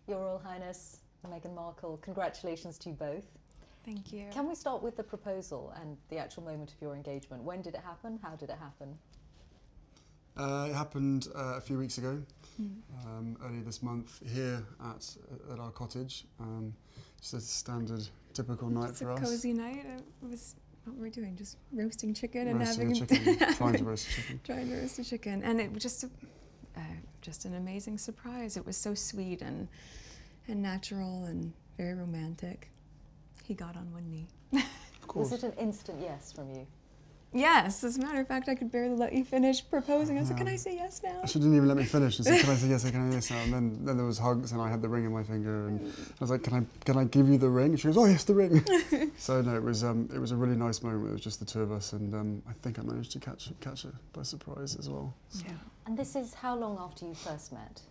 Your Royal Highness Meghan Markle, congratulations to you both. Thank you. Can we start with the proposal and the actual moment of your engagement? When did it happen? How did it happen? It happened a few weeks ago, early this month, here at our cottage. Just a standard, typical night for us. It's a cozy night. What were we doing? Just roasting chicken and Roasting having a chicken, trying to roast a chicken. Trying to roast a chicken, and it was just an amazing surprise. It was so sweet and natural and very romantic. He got on one knee. Of course. Was it an instant yes from you? Yes, as a matter of fact, I could barely let you finish proposing. I said, "Can I say yes now?" She didn't even let me finish. She said, "Can I say yes? Can I say yes now?" And then there was hugs, and I had the ring in my finger, and I was like, "Can I give you the ring?" And she goes, "Oh yes, the ring." So no, it was a really nice moment. It was just the two of us, and I think I managed to catch her by surprise as well. So. Yeah. And this is how long after you first met?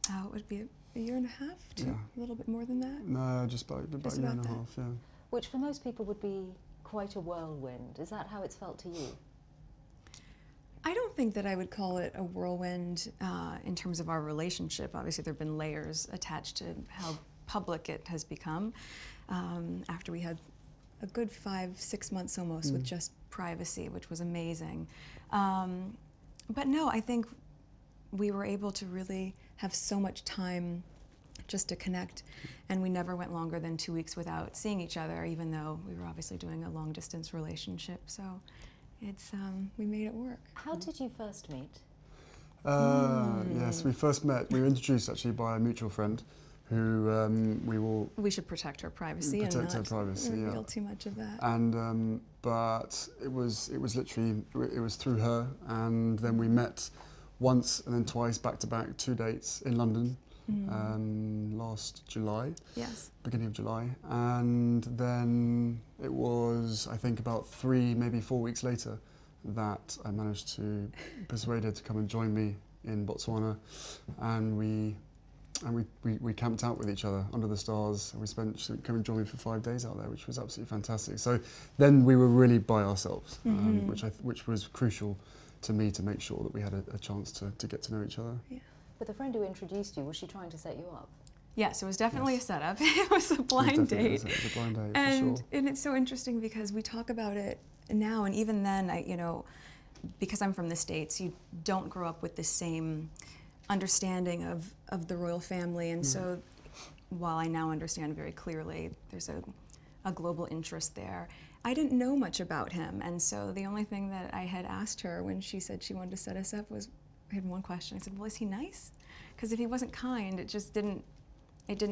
It would be a year and a half, Yeah. A little bit more than that. No, just about a year and a half. Yeah. Which for most people would be quite a whirlwind. Is that how it's felt to you? I don't think that I would call it a whirlwind in terms of our relationship. Obviously, there have been layers attached to how public it has become after we had a good 5-6 months almost with just privacy, which was amazing. But no, I think we were able to really have so much time just to connect, and we never went longer than 2 weeks without seeing each other, even though we were obviously doing a long-distance relationship. So it's we made it work. How did you first meet? Yes, we first met. We were introduced actually by a mutual friend, who we should protect her privacy and not reveal too much of that. And but it was literally through her, and then we met once and then twice back to back, 2 dates in London. Last July, yes, beginning of July, and then it was, I think, about 3, maybe 4 weeks later that I managed to persuade her to come and join me in Botswana, and we camped out with each other under the stars, and she came and joined me for 5 days out there, which was absolutely fantastic. So then we were really by ourselves, which was crucial to me, to make sure that we had a chance to get to know each other. Yeah. But the friend who introduced you, was she trying to set you up? Yes, it was definitely a setup. It was a blind date. It was a blind date, and, for sure. And it's so interesting because we talk about it now, and even then, because I'm from the States, you don't grow up with the same understanding of the royal family, and so while I now understand very clearly there's a global interest there, I didn't know much about him, and so the only thing that I had asked her when she said she wanted to set us up was, I had one question. I said, well, is he nice? Because if he wasn't kind, it just didn't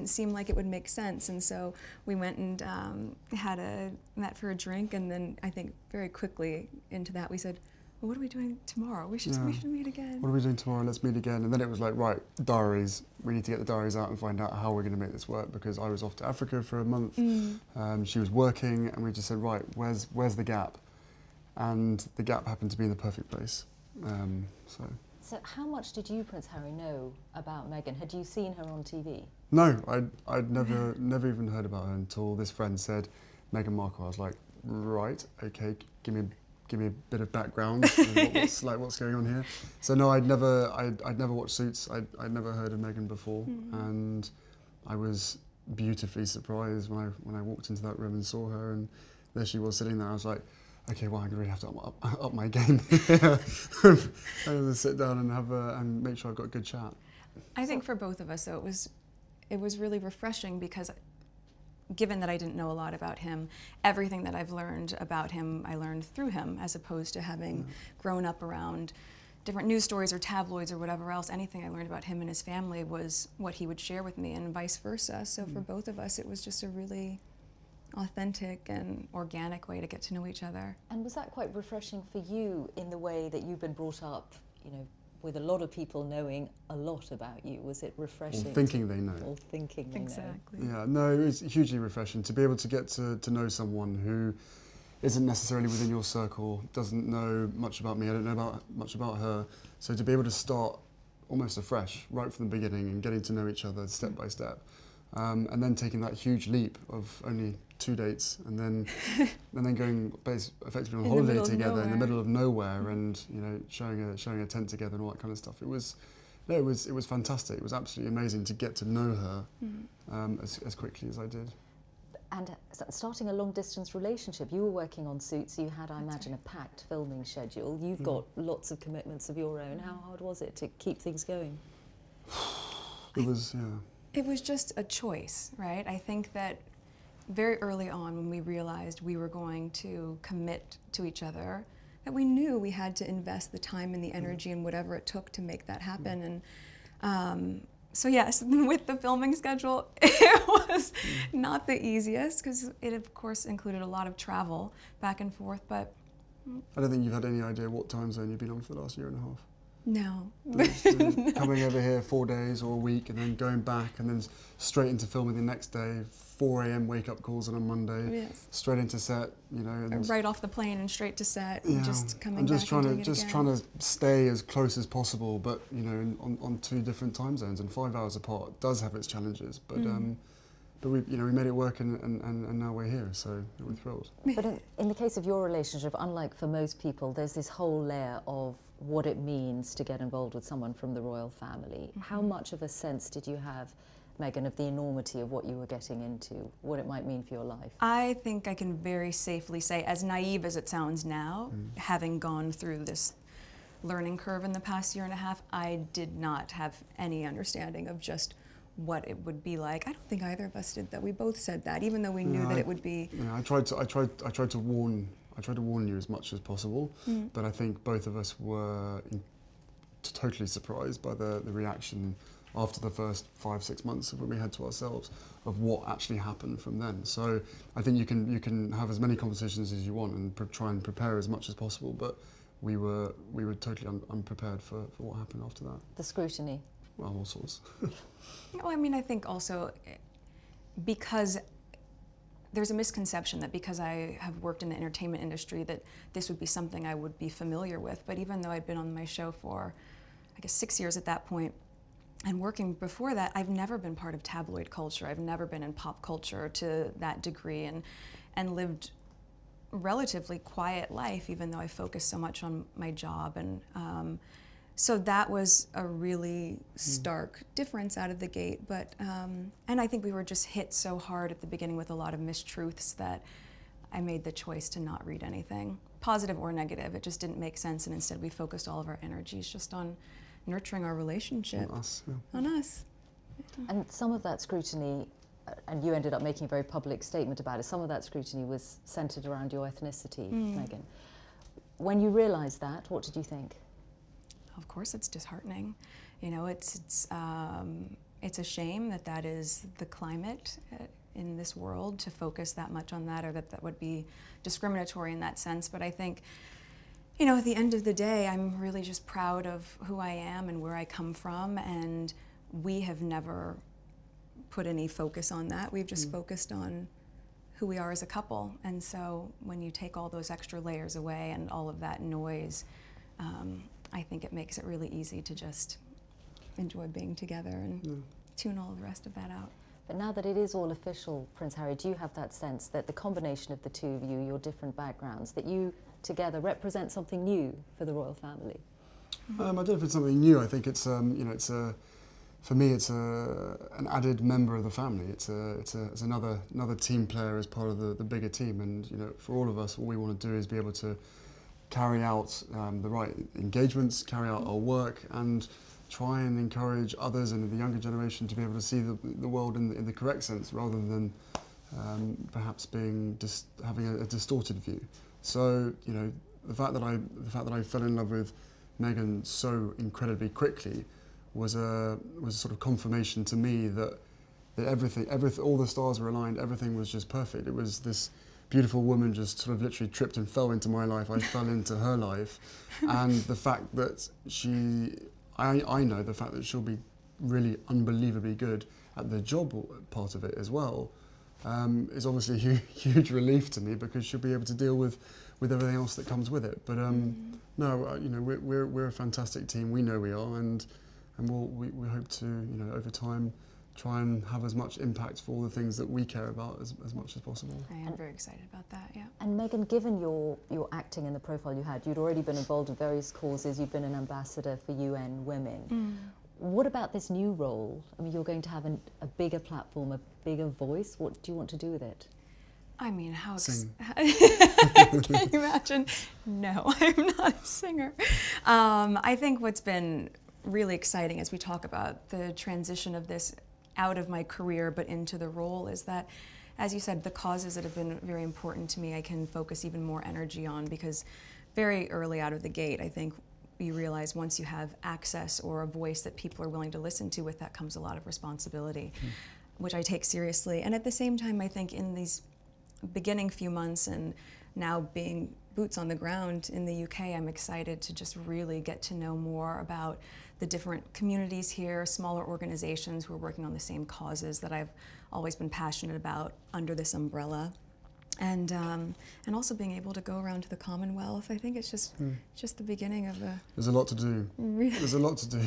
seem like it would make sense. And so we went and met for a drink, and then I think very quickly into that we said, well, what are we doing tomorrow? We should meet again. What are we doing tomorrow? Let's meet again. And then it was like, right, diaries. We need to get the diaries out and find out how we're going to make this work, because I was off to Africa for a month. She was working, and we just said, right, where's the gap? And the gap happened to be in the perfect place. So how much did you, Prince Harry, know about Meghan? Had you seen her on TV? No, I'd never even heard about her until this friend said Meghan Markle. I was like, right, okay, give me a bit of background. what's going on here? So no, I'd never watched Suits. I'd never heard of Meghan before, and I was beautifully surprised when I walked into that room and saw her, and there she was sitting there. I was like, okay, well, I'm going to really have to up my game. I'm going to sit down and make sure I've got a good chat. I think for both of us, though, it was really refreshing, because given that I didn't know a lot about him, everything that I've learned about him, I learned through him, as opposed to having grown up around different news stories or tabloids or whatever else. Anything I learned about him and his family was what he would share with me, and vice versa. So for both of us, it was just a really authentic and organic way to get to know each other. And was that quite refreshing for you in the way that you've been brought up, with a lot of people knowing a lot about you? Was it refreshing? Or thinking they know. Or thinking they know. Exactly. Yeah, no, it was hugely refreshing to be able to get to know someone who isn't necessarily within your circle, doesn't know much about me, I don't know much about her. So to be able to start almost afresh, right from the beginning, and getting to know each other step by step. And then taking that huge leap of only 2 dates, and then going effectively on holiday together in the middle of nowhere, and showing a tent together and all that kind of stuff. It was No, it was fantastic. It was absolutely amazing to get to know her as quickly as I did. And starting a long-distance relationship, you were working on Suits, you had, I imagine, a packed filming schedule. You've got lots of commitments of your own. How hard was it to keep things going? It was, yeah. It was just a choice, right? I think that very early on when we realized we were going to commit to each other, that we knew we had to invest the time and the energy and whatever it took to make that happen. And so yes, with the filming schedule, it was not the easiest because it of course included a lot of travel back and forth, but... I don't think you've had any idea what time zone you've been on for the last year and a half. No. No. Coming over here 4 days or a week and then going back and then straight into filming the next day, 4 a.m. wake-up calls on a Monday, Yes. Straight into set, you know. And Right off the plane and straight to set, yeah, and just coming I'm just back trying and to doing it trying again. to stay as close as possible, but you know, on 2 different time zones and 5 hours apart does have its challenges. But we made it work and now we're here, so we're thrilled. But in the case of your relationship, unlike for most people, there's this whole layer of what it means to get involved with someone from the royal family. How much of a sense did you have, Meghan, of the enormity of what you were getting into, what it might mean for your life? I think I can very safely say, as naive as it sounds now, having gone through this learning curve in the past year and a half, I did not have any understanding of just what it would be like. I don't think either of us did that. We both said that, even though we knew that it would be. Yeah, I tried to warn you as much as possible, but I think both of us were totally surprised by the reaction after the first 5-6 months of when we had to ourselves of what actually happened from then. So I think you can have as many conversations as you want and try and prepare as much as possible, but we were totally unprepared for what happened after that. The scrutiny. Well, all sorts. Well, I mean, I think also because there's a misconception that because I have worked in the entertainment industry that this would be something I would be familiar with. But even though I'd been on my show for, I guess, 6 years at that point, and working before that, I've never been part of tabloid culture. I've never been in pop culture to that degree, and lived relatively quiet life, even though I focused so much on my job. And so that was a really stark difference out of the gate. But and I think we were just hit so hard at the beginning with a lot of mistruths that I made the choice to not read anything, positive or negative. It just didn't make sense, and instead we focused all of our energies just on nurturing our relationship. On us, yeah. On us. And some of that scrutiny, and you ended up making a very public statement about it, some of that scrutiny was centred around your ethnicity, Meghan. When you realised that, what did you think? Of course it's disheartening. You know, it's a shame that that is the climate in this world, to focus that much on that, or that would be discriminatory in that sense. But I think, you know, at the end of the day, I'm really just proud of who I am and where I come from, and we have never put any focus on that. We've just focused on who we are as a couple. And so when you take all those extra layers away and all of that noise, I think it makes it really easy to just enjoy being together and tune all the rest of that out. But now that it is all official, Prince Harry, do you have that sense that the combination of the two of you, your different backgrounds, that you together represent something new for the royal family? I don't know if it's something new. I think it's you know, it's for me it's an added member of the family. It's another team player as part of the bigger team. And you know, for all of us, all we want to do is be able to carry out the right engagements, carry out our work, and try and encourage others and the younger generation to be able to see the world in the correct sense, rather than perhaps having a distorted view. So you know, the fact that I fell in love with Meghan so incredibly quickly was a sort of confirmation to me that everything, all the stars were aligned. Everything was just perfect. It was this beautiful woman just sort of literally tripped and fell into my life. I fell into her life, and the fact that I know the fact that she'll be really unbelievably good at the job part of it as well, is obviously a huge relief to me, because she'll be able to deal with everything else that comes with it. But no, you know, we're a fantastic team. We know we are, and we hope to, you know, over time, try and have as much impact for all the things that we care about as much as possible. I am very excited about that, yeah. And Meghan, given your acting and the profile you had, you'd already been involved in various causes, you'd been an ambassador for UN Women. What about this new role? I mean, you're going to have a bigger platform, a bigger voice. What do you want to do with it? I mean, Sing. Can you imagine? No, I'm not a singer. I think what's been really exciting as we talk about the transition of this out of my career but into the role is that, as you said, the causes that have been very important to me I can focus even more energy on, because very early out of the gate I think you realize once you have access or a voice that people are willing to listen to, with that comes a lot of responsibility, which I take seriously. And at the same time, I think in these beginning few months and now being boots on the ground in the UK, I'm excited to just really get to know more about the different communities here, smaller organizations who are working on the same causes that I've always been passionate about under this umbrella. And also being able to go around to the Commonwealth. I think it's just the beginning of a... There's a lot to do. Really? There's a lot to do.